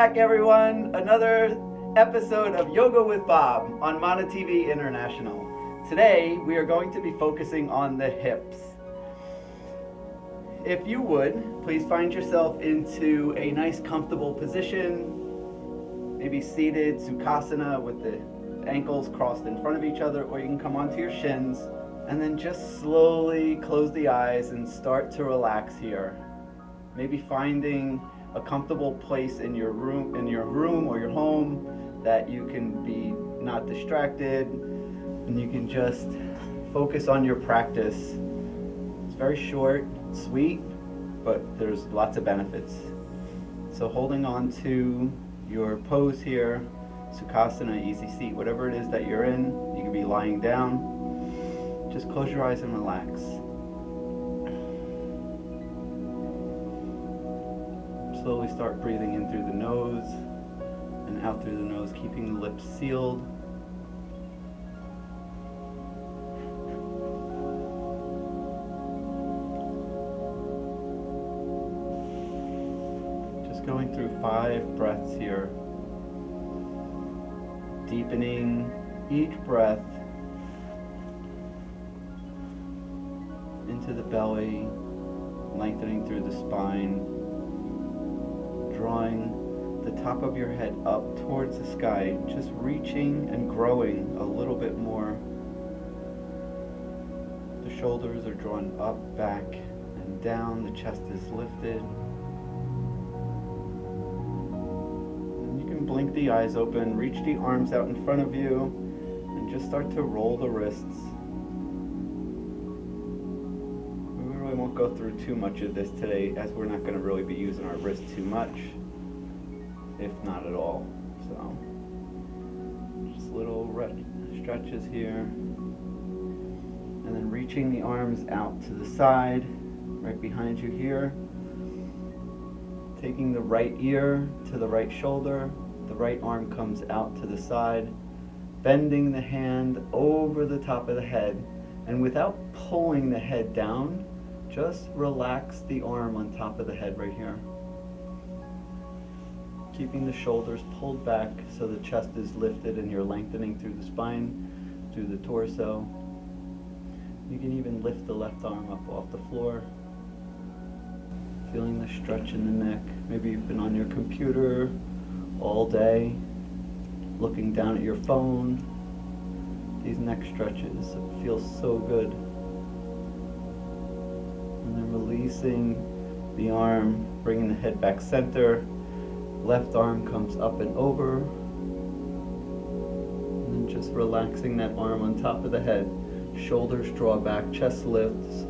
back, everyone. Another episode of Yoga with Bob on Mana TV International. Today, we are going to be focusing on the hips. If you would, please find yourself into a nice, comfortable position, maybe seated, Sukhasana, with the ankles crossed in front of each other, or you can come onto your shins, and then just slowly close the eyes and start to relax here. Maybe finding a comfortable place in your room or your home that you can be not distracted, and you can just focus on your practice. It's very short, sweet, but there's lots of benefits. So holding on to your pose here, Sukhasana, easy seat, whatever it is that you're in, you can be lying down. Just close your eyes and relax. Slowly start breathing in through the nose and out through the nose, keeping the lips sealed. Just going through 5 breaths here. Deepening each breath into the belly, lengthening through the spine, drawing the top of your head up towards the sky, just reaching and growing a little bit more. The shoulders are drawn up, back, and down. The chest is lifted. And you can blink the eyes open, reach the arms out in front of you, and just start to roll the wrists. We won't go through too much of this today, as we're not going to really be using our wrists too much, if not at all. So just little stretches here, and then reaching the arms out to the side, right behind you here, taking the right ear to the right shoulder, the right arm comes out to the side, bending the hand over the top of the head, and without pulling the head down, just relax the arm on top of the head right here. Keeping the shoulders pulled back so the chest is lifted and you're lengthening through the spine, through the torso. You can even lift the left arm up off the floor. Feeling the stretch in the neck. Maybe you've been on your computer all day, looking down at your phone. These neck stretches feel so good. And then releasing the arm, bringing the head back center. Left arm comes up and over. And then just relaxing that arm on top of the head. Shoulders draw back, chest lifts.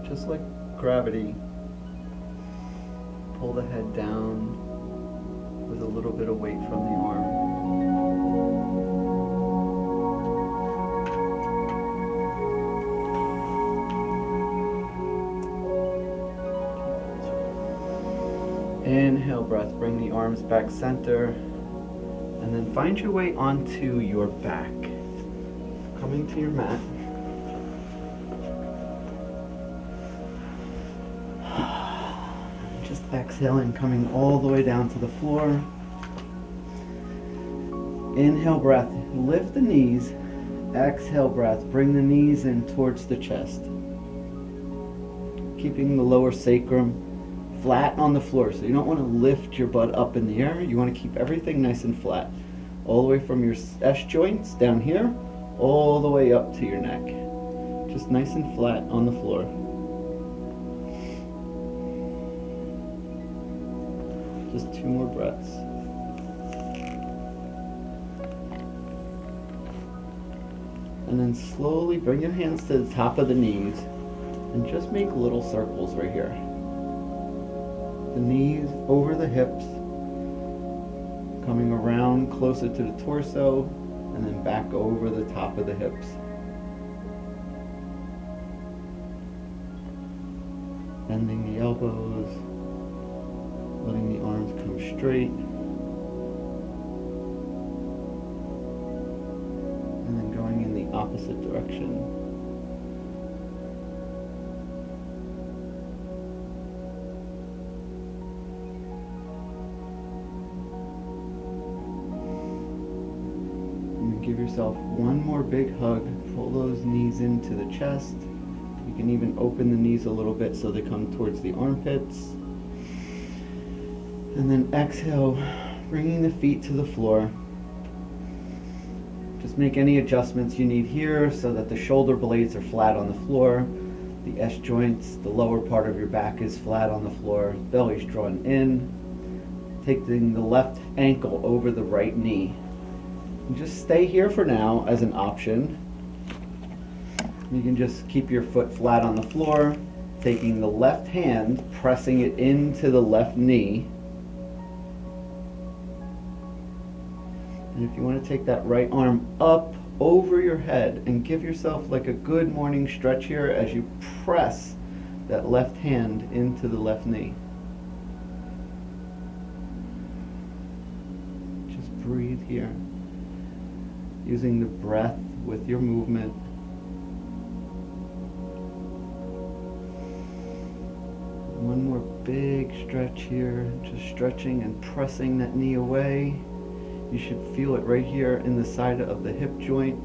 Just like gravity, pull the head down with a little bit of weight from the arm. Inhale breath, bring the arms back center, and then find your way onto your back. Coming to your mat. Just exhaling, coming all the way down to the floor. Inhale breath, lift the knees. Exhale breath, bring the knees in towards the chest. Keeping the lower sacrum flat on the floor, so you don't want to lift your butt up in the air. You want to keep everything nice and flat, all the way from your S joints down here, all the way up to your neck. Just nice and flat on the floor. Just 2 more breaths. And then slowly bring your hands to the top of the knees and just make little circles right here. The knees over the hips, coming around closer to the torso, and then back over the top of the hips. Bending the elbows, letting the arms come straight, and then going in the opposite direction. yourself one more big hug. Pull those knees into the chest. You can even open the knees a little bit so they come towards the armpits. And then exhale, bringing the feet to the floor. Just make any adjustments you need here so that the shoulder blades are flat on the floor. The S joints, the lower part of your back is flat on the floor. Belly's drawn in. Taking the left ankle over the right knee. And just stay here for now as an option. You can just keep your foot flat on the floor, taking the left hand, pressing it into the left knee. And if you want to take that right arm up over your head and give yourself like a good morning stretch here as you press that left hand into the left knee. Just breathe here, using the breath with your movement. One more big stretch here, just stretching and pressing that knee away. You should feel it right here in the side of the hip joint.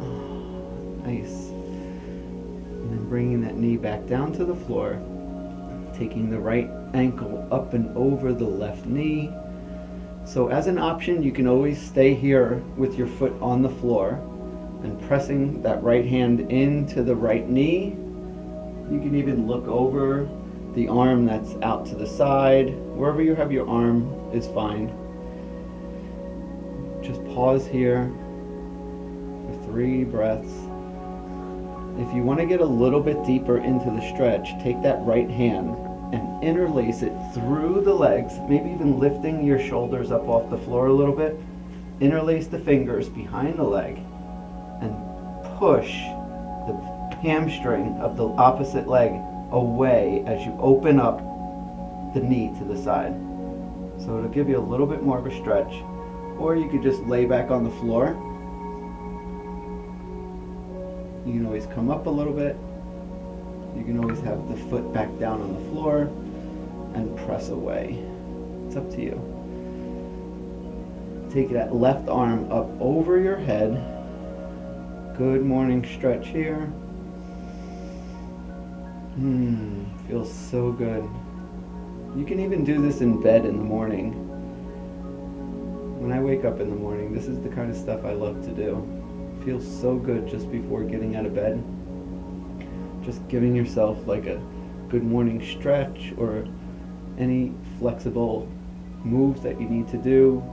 Oh, nice. And then bringing that knee back down to the floor, taking the right ankle up and over the left knee. So as an option, you can always stay here with your foot on the floor and pressing that right hand into the right knee. You can even look over the arm that's out to the side. Wherever you have your arm is fine. Just pause here for 3 breaths. If you want to get a little bit deeper into the stretch, take that right hand and interlace it through the legs, maybe even lifting your shoulders up off the floor a little bit. Interlace the fingers behind the leg and push the hamstring of the opposite leg away as you open up the knee to the side. So it'll give you a little bit more of a stretch. Or you could just lay back on the floor. You can always come up a little bit. You can always have the foot back down on the floor and press away. It's up to you. Take that left arm up over your head. Good morning stretch here. Feels so good. You can even do this in bed in the morning. When I wake up in the morning, this is the kind of stuff I love to do. Feels so good just before getting out of bed. Just giving yourself like a good morning stretch or any flexible moves that you need to do.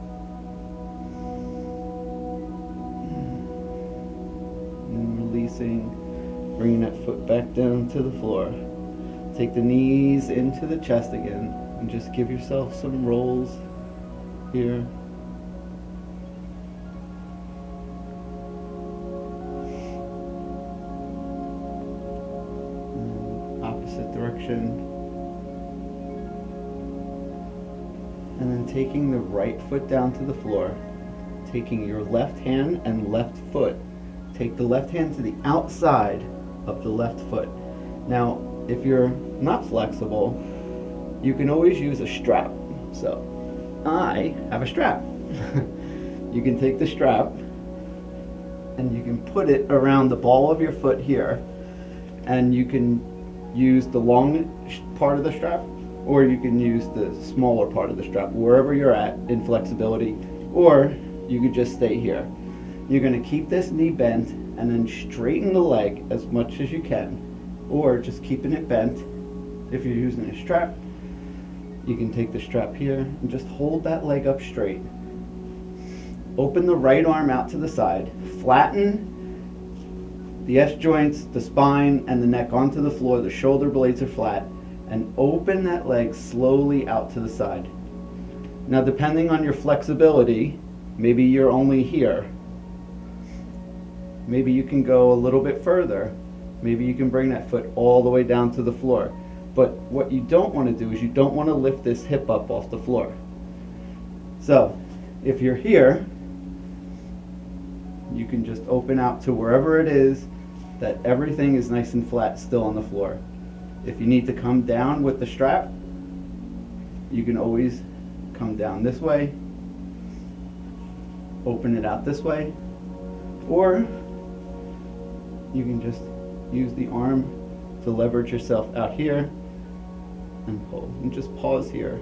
And releasing, bringing that foot back down to the floor. Take the knees into the chest again and just give yourself some rolls here. Opposite direction. And then taking the right foot down to the floor, taking your left hand and left foot. Take the left hand to the outside of the left foot. Now, if you're not flexible, you can always use a strap. So, I have a strap. You can take the strap and you can put it around the ball of your foot here, and you can use the long part of the strap, or you can use the smaller part of the strap, wherever you're at in flexibility, or you could just stay here. You're going to keep this knee bent and then straighten the leg as much as you can, or just keeping it bent. If you're using a strap, you can take the strap here and just hold that leg up straight. Open the right arm out to the side, flatten the S joints, the spine, and the neck onto the floor. The shoulder blades are flat, and open that leg slowly out to the side. Now, depending on your flexibility, maybe you're only here. Maybe you can go a little bit further. Maybe you can bring that foot all the way down to the floor. But what you don't want to do is you don't want to lift this hip up off the floor. So, if you're here, you can just open out to wherever it is that everything is nice and flat still on the floor. If you need to come down with the strap, you can always come down this way. open it out this way, or you can just use the arm to leverage yourself out here and pull, and just pause here.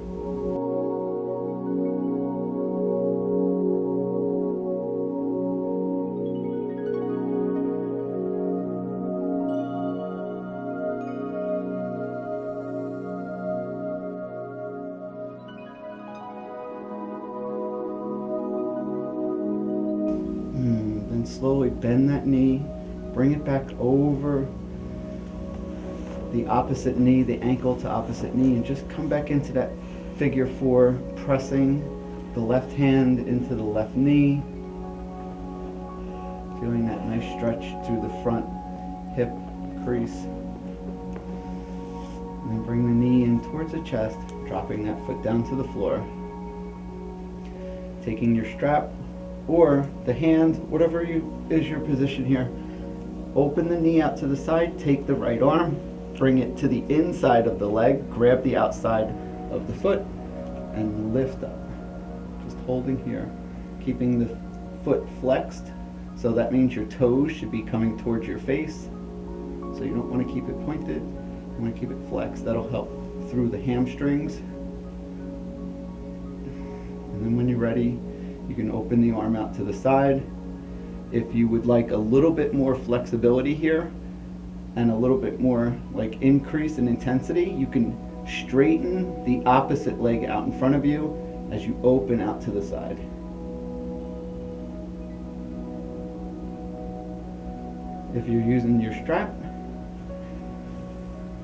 Then slowly bend that knee, bring it back over the opposite knee, the ankle to opposite knee, and just come back into that figure 4, pressing the left hand into the left knee, feeling that nice stretch through the front hip crease. And then bring the knee in towards the chest, dropping that foot down to the floor. Taking your strap or the hand, whatever is your position here, open the knee out to the side, take the right arm, bring it to the inside of the leg, grab the outside of the foot, and lift up. Just holding here, keeping the foot flexed, so that means your toes should be coming towards your face. So you don't want to keep it pointed, you want to keep it flexed. That'll help through the hamstrings. And then when you're ready, you can open the arm out to the side. If you would like a little bit more flexibility here and a little bit more like increase in intensity, you can straighten the opposite leg out in front of you as you open out to the side. If you're using your strap,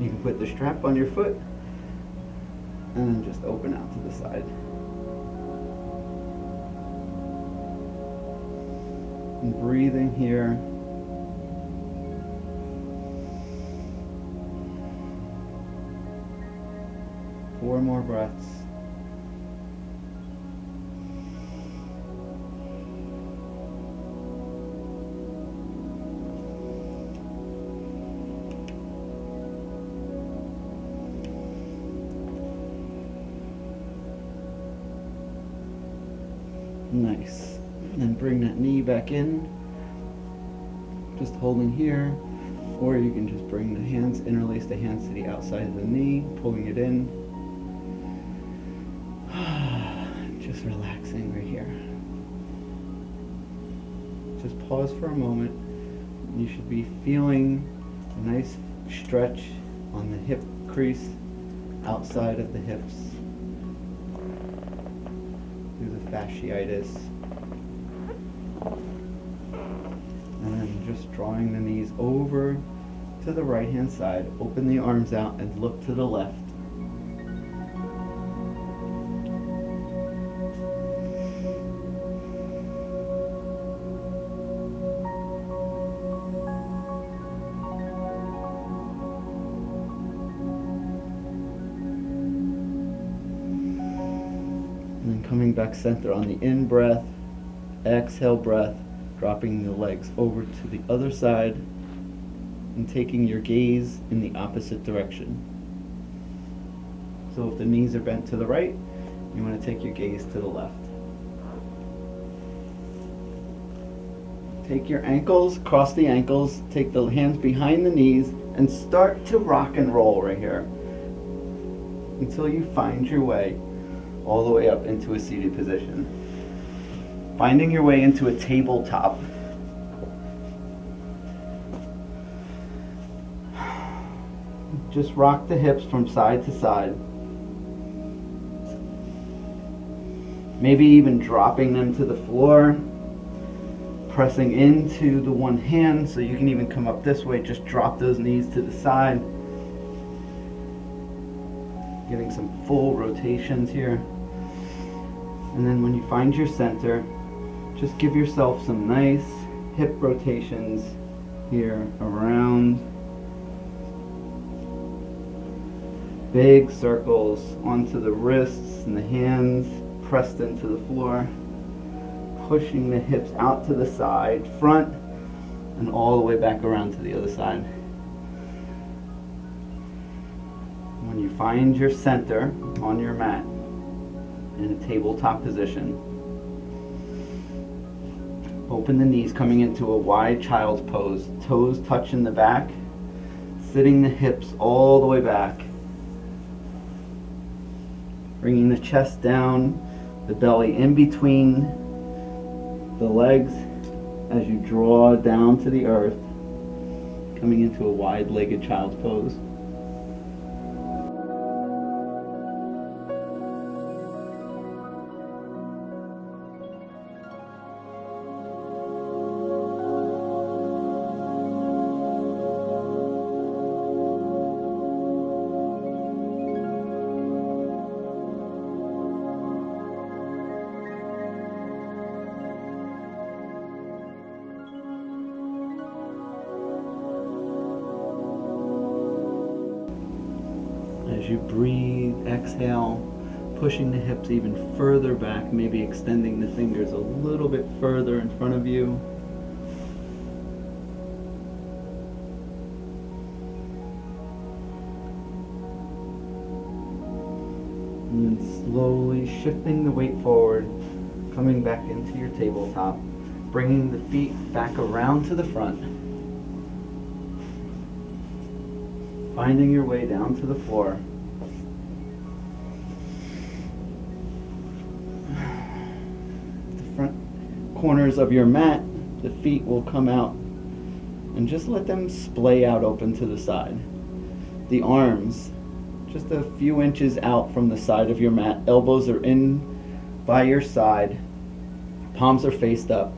you can put the strap on your foot and then just open out to the side. And breathing here. Four more breaths. Nice. And then bring that knee back in, just holding here, or you can just bring the hands, interlace the hands to the outside of the knee, pulling it in. Just relaxing right here. Just pause for a moment. You should be feeling a nice stretch on the hip crease, outside of the hips, through the fasciitis. And then just drawing the knees over to the right hand side, open the arms out and look to the left. And then coming back center on the in breath, exhale breath, dropping the legs over to the other side and taking your gaze in the opposite direction. So if the knees are bent to the right, you want to take your gaze to the left. Take your ankles, cross the ankles, take the hands behind the knees, and start to rock and roll right here until you find your way all the way up into a seated position. Finding your way into a tabletop. Just rock the hips from side to side. Maybe even dropping them to the floor. Pressing into the one hand so you can even come up this way. Just drop those knees to the side. Getting some full rotations here. And then when you find your center, just give yourself some nice hip rotations here around. Big circles onto the wrists and the hands pressed into the floor. Pushing the hips out to the side, front, and all the way back around to the other side. When you find your center on your mat in a tabletop position, Open the knees, coming into a wide child's pose. Toes touching the back, sitting the hips all the way back. Bringing the chest down, the belly in between the legs as you draw down to the earth, coming into a wide-legged child's pose. As you breathe, exhale, pushing the hips even further back, maybe extending the fingers a little bit further in front of you. And then slowly shifting the weight forward, coming back into your tabletop, bringing the feet back around to the front. Finding your way down to the floor. The front corners of your mat, the feet will come out and just let them splay out open to the side. The arms, just a few inches out from the side of your mat. Elbows are in by your side. Palms are faced up.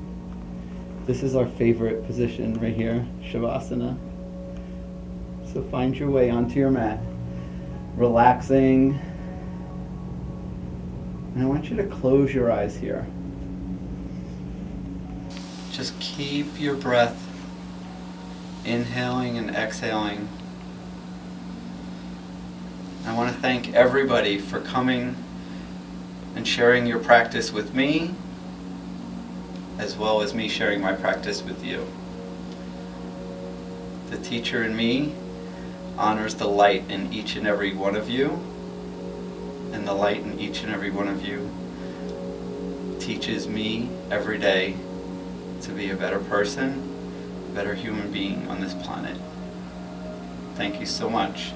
This is our favorite position right here, Shavasana. So find your way onto your mat, relaxing. And I want you to close your eyes here. Just keep your breath inhaling and exhaling. I want to thank everybody for coming and sharing your practice with me, as well as me sharing my practice with you. The teacher in me honors the light in each and every one of you, and the light in each and every one of you teaches me every day to be a better person, a better human being on this planet. Thank you so much.